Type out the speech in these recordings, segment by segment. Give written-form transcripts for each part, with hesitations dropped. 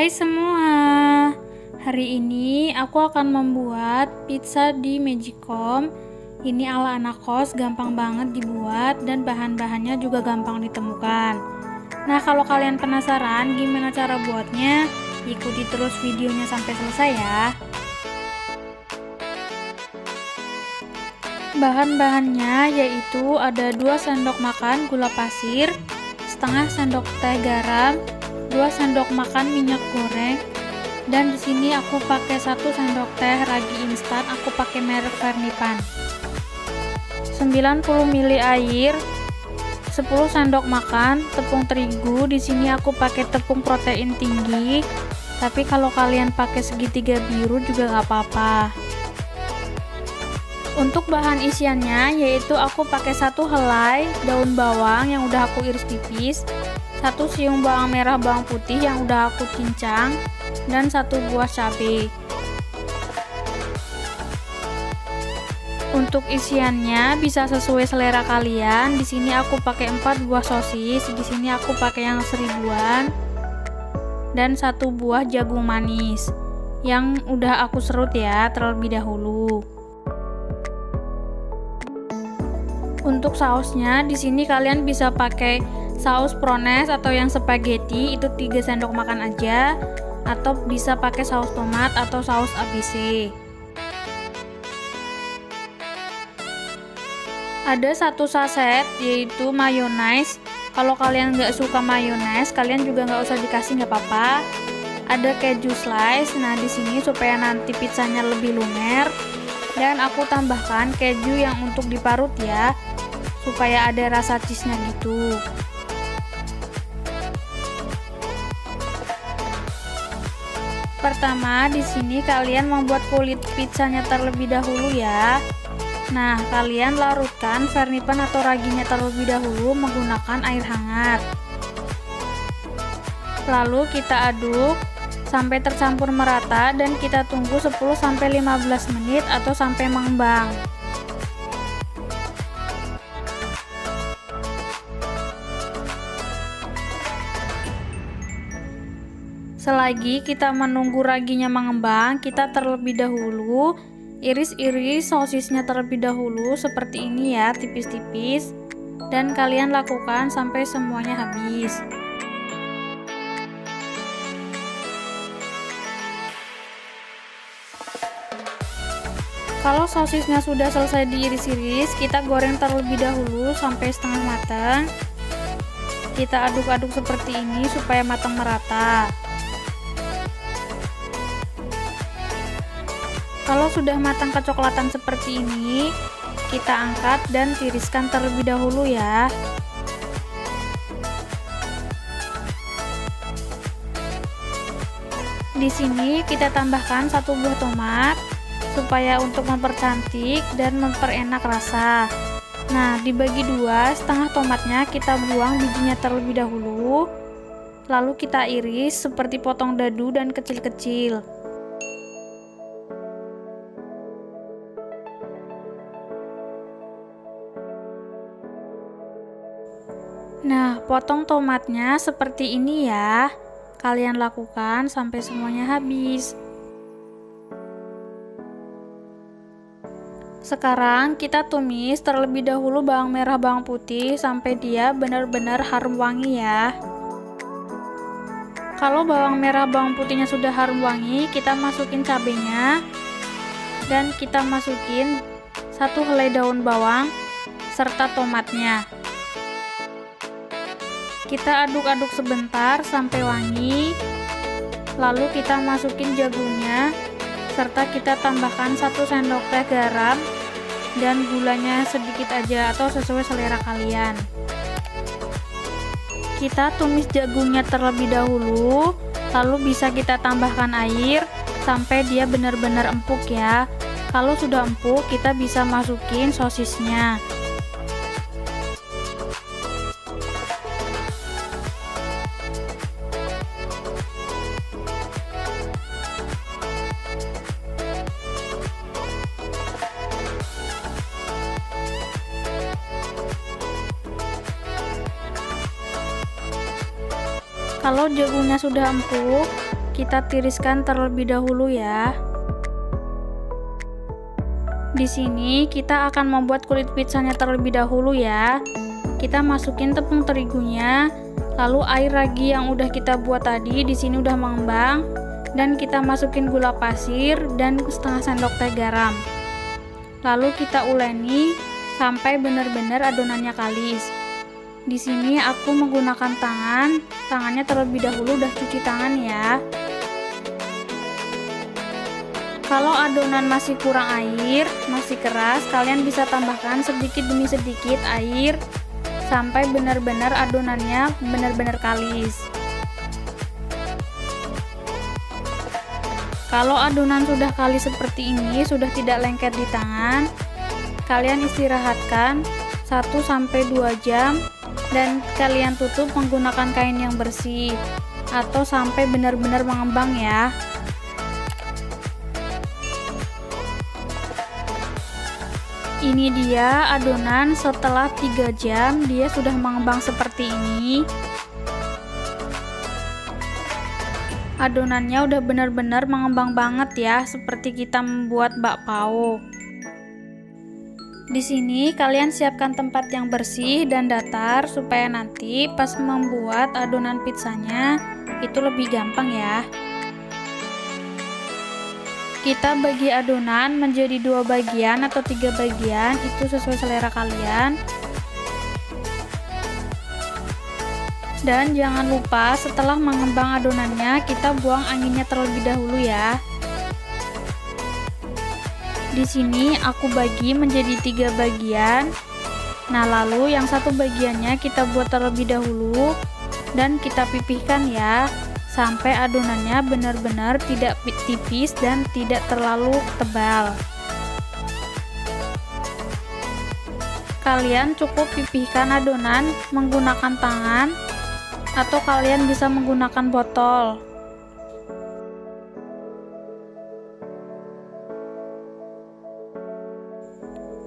Hai semua, hari ini aku akan membuat pizza di Magicom. Ini ala anak kos, gampang banget dibuat dan bahan-bahannya juga gampang ditemukan. Nah, kalau kalian penasaran gimana cara buatnya, ikuti terus videonya sampai selesai ya. Bahan-bahannya yaitu ada 2 sendok makan gula pasir, setengah sendok teh garam, 2 sendok makan minyak goreng, dan di sini aku pakai 1 sendok teh ragi instan, aku pakai merek Fernipan. 90 ml air, 10 sendok makan tepung terigu. Di sini aku pakai tepung protein tinggi, tapi kalau kalian pakai segitiga biru juga nggak apa-apa. Untuk bahan isiannya yaitu aku pakai 1 helai daun bawang yang udah aku iris tipis, 1 siung bawang merah bawang putih yang udah aku cincang, dan 1 buah cabai. Untuk isiannya bisa sesuai selera kalian. Di sini aku pakai 4 buah sosis, di sini aku pakai yang 1000-an, dan 1 buah jagung manis yang udah aku serut ya terlebih dahulu. Untuk sausnya di sini kalian bisa pakai saus Prones atau yang spaghetti, itu 3 sendok makan aja, atau bisa pakai saus tomat atau saus ABC. Ada 1 saset yaitu mayones. Kalau kalian nggak suka mayones, kalian juga nggak usah dikasih, nggak apa-apa. Ada keju slice. Nah, di sini supaya nanti pizzanya lebih lumer, dan aku tambahkan keju yang untuk diparut ya, supaya ada rasa cheese-nya gitu. Pertama, di sini kalian membuat kulit pizzanya terlebih dahulu ya. Nah, kalian larutkan Fernipan atau raginya terlebih dahulu menggunakan air hangat. Lalu kita aduk sampai tercampur merata dan kita tunggu 10-15 menit atau sampai mengembang. Selagi kita menunggu raginya mengembang, kita terlebih dahulu iris-iris sosisnya terlebih dahulu seperti ini ya, tipis-tipis, dan kalian lakukan sampai semuanya habis. Kalau sosisnya sudah selesai diiris-iris, kita goreng terlebih dahulu sampai setengah matang. Kita aduk-aduk seperti ini supaya matang merata. Kalau sudah matang kecoklatan seperti ini, kita angkat dan tiriskan terlebih dahulu ya. Di sini kita tambahkan 1 buah tomat supaya untuk mempercantik dan memperenak rasa. Nah, dibagi 2, setengah tomatnya kita buang bijinya terlebih dahulu, lalu kita iris seperti potong dadu dan kecil-kecil. Nah, potong tomatnya seperti ini ya. Kalian lakukan sampai semuanya habis. Sekarang kita tumis terlebih dahulu bawang merah bawang putih sampai dia benar-benar harum wangi ya. Kalau bawang merah bawang putihnya sudah harum wangi, kita masukin cabenya dan kita masukin 1 helai daun bawang serta tomatnya. Kita aduk-aduk sebentar sampai wangi, lalu kita masukin jagungnya, serta kita tambahkan 1 sendok teh garam, dan gulanya sedikit aja atau sesuai selera kalian. Kita tumis jagungnya terlebih dahulu, lalu bisa kita tambahkan air sampai dia benar-benar empuk ya. Kalau sudah empuk, kita bisa masukin sosisnya. Kalau jagungnya sudah empuk, kita tiriskan terlebih dahulu ya. Di sini kita akan membuat kulit pizzanya terlebih dahulu ya. Kita masukin tepung terigunya, lalu air ragi yang udah kita buat tadi di sini udah mengembang, dan kita masukin gula pasir dan setengah sendok teh garam. Lalu kita uleni sampai benar-benar adonannya kalis. Di sini aku menggunakan tangannya terlebih dahulu udah cuci tangan ya. Kalau adonan masih kurang air, masih keras, kalian bisa tambahkan sedikit demi sedikit air sampai benar-benar adonannya benar-benar kalis. Kalau adonan sudah kalis seperti ini, sudah tidak lengket di tangan, kalian istirahatkan 1-2 jam dan kalian tutup menggunakan kain yang bersih atau sampai benar-benar mengembang ya. Ini dia adonan setelah 3 jam, dia sudah mengembang seperti ini. Adonannya udah benar-benar mengembang banget ya, seperti kita membuat bakpao. Di sini kalian siapkan tempat yang bersih dan datar supaya nanti pas membuat adonan pizzanya itu lebih gampang ya. Kita bagi adonan menjadi 2 bagian atau 3 bagian, itu sesuai selera kalian. Dan jangan lupa setelah mengembang adonannya kita buang anginnya terlebih dahulu ya. Di sini aku bagi menjadi 3 bagian. Nah, lalu yang satu bagiannya kita buat terlebih dahulu dan kita pipihkan ya, sampai adonannya benar-benar tidak tipis dan tidak terlalu tebal. Kalian cukup pipihkan adonan menggunakan tangan atau kalian bisa menggunakan botol.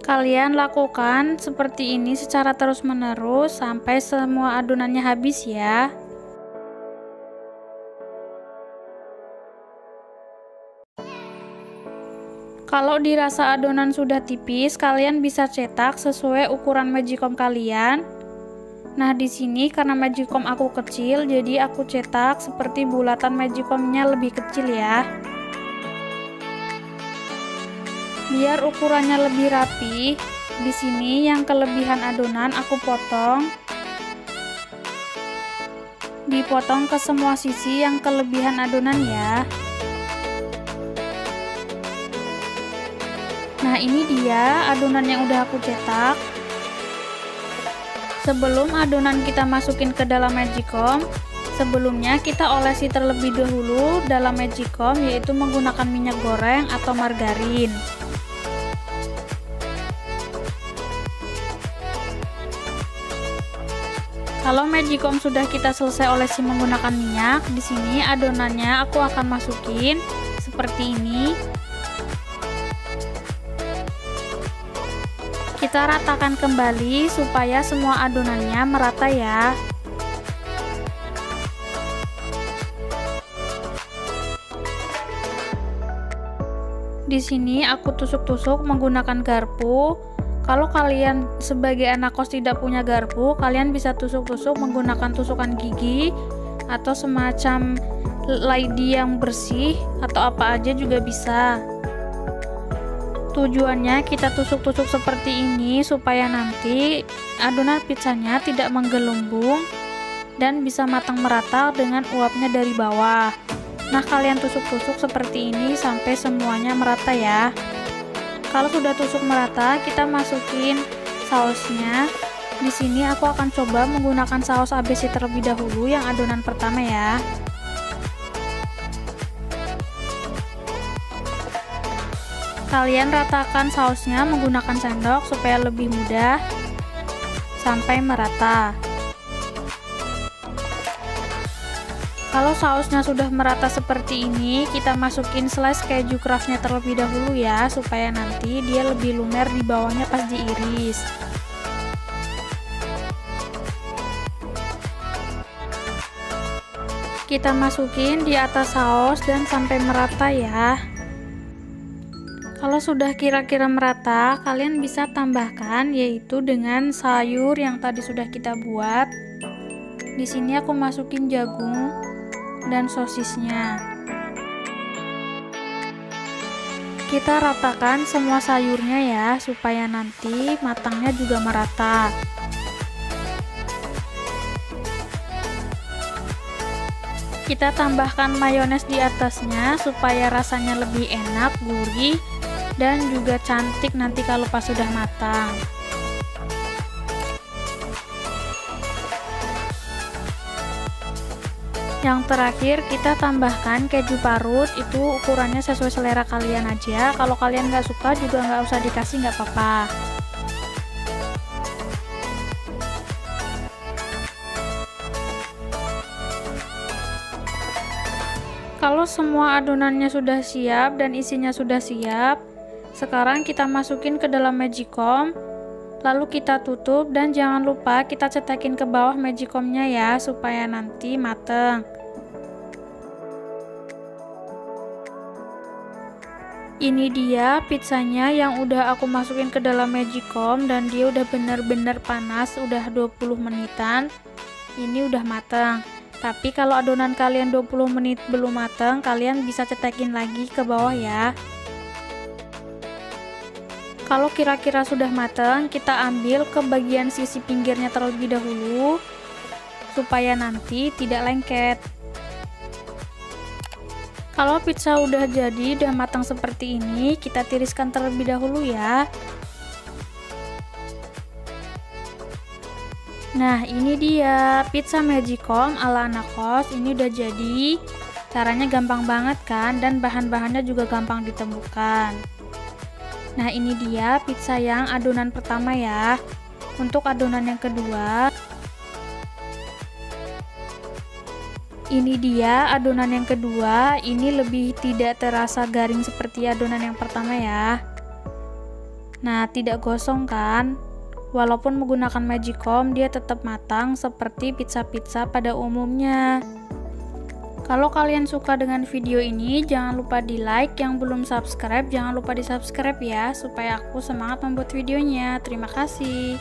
Kalian lakukan seperti ini secara terus-menerus sampai semua adonannya habis ya. Kalau dirasa adonan sudah tipis, kalian bisa cetak sesuai ukuran magicom kalian. Nah, di sini karena magicom aku kecil, jadi aku cetak seperti bulatan magicomnya lebih kecil ya. Biar ukurannya lebih rapi, di sini yang kelebihan adonan aku potong. Dipotong ke semua sisi yang kelebihan adonan ya. Nah, ini dia adonan yang udah aku cetak. Sebelum adonan kita masukin ke dalam magicom, sebelumnya kita olesi terlebih dahulu dalam magicom, yaitu menggunakan minyak goreng atau margarin. Kalau magicom sudah kita selesai olesi menggunakan minyak, di sini adonannya aku akan masukin seperti ini. Kita ratakan kembali supaya semua adonannya merata ya. Di sini aku tusuk-tusuk menggunakan garpu. Kalau kalian sebagai anak kos tidak punya garpu, kalian bisa tusuk-tusuk menggunakan tusukan gigi atau semacam lidi yang bersih atau apa aja juga bisa. Tujuannya kita tusuk-tusuk seperti ini supaya nanti adonan pizzanya tidak menggelembung dan bisa matang merata dengan uapnya dari bawah. Nah, kalian tusuk-tusuk seperti ini sampai semuanya merata ya. Kalau sudah tusuk merata, kita masukin sausnya. Di sini aku akan coba menggunakan saus ABC terlebih dahulu yang adonan pertama ya. Kalian ratakan sausnya menggunakan sendok supaya lebih mudah sampai merata. Kalau sausnya sudah merata seperti ini, kita masukin slice keju craftnya terlebih dahulu ya, supaya nanti dia lebih lumer di bawahnya pas diiris. Kita masukin di atas saus dan sampai merata ya. Kalau sudah kira-kira merata, kalian bisa tambahkan yaitu dengan sayur yang tadi sudah kita buat. Di sini aku masukin jagung dan sosisnya. Kita ratakan semua sayurnya ya, supaya nanti matangnya juga merata. Kita tambahkan mayones di atasnya supaya rasanya lebih enak, gurih, dan juga cantik nanti kalau pas sudah matang. Yang terakhir kita tambahkan keju parut, itu ukurannya sesuai selera kalian aja. Kalau kalian nggak suka juga nggak usah dikasih, nggak apa-apa. Kalau semua adonannya sudah siap dan isinya sudah siap, sekarang kita masukin ke dalam magicom, lalu kita tutup dan jangan lupa kita cetakin ke bawah magicomnya ya, supaya nanti mateng. Ini dia pizzanya yang udah aku masukin ke dalam magicom dan dia udah bener-bener panas, udah 20 menitan. Ini udah mateng. Tapi kalau adonan kalian 20 menit belum matang, kalian bisa cetekin lagi ke bawah ya. Kalau kira-kira sudah matang, kita ambil ke bagian sisi pinggirnya terlebih dahulu, supaya nanti tidak lengket. Kalau pizza udah jadi, udah matang seperti ini, kita tiriskan terlebih dahulu ya. Nah, ini dia pizza magicom ala anak kos. Ini udah jadi. Caranya gampang banget kan, dan bahan-bahannya juga gampang ditemukan. Nah, ini dia pizza yang adonan pertama ya. Untuk adonan yang kedua, ini dia adonan yang kedua. Ini lebih tidak terasa garing seperti adonan yang pertama ya. Nah, tidak gosong kan? Walaupun menggunakan magicom, dia tetap matang seperti pizza-pizza pada umumnya. Kalau kalian suka dengan video ini, jangan lupa di like. Yang belum subscribe, jangan lupa di subscribe ya, supaya aku semangat membuat videonya. Terima kasih.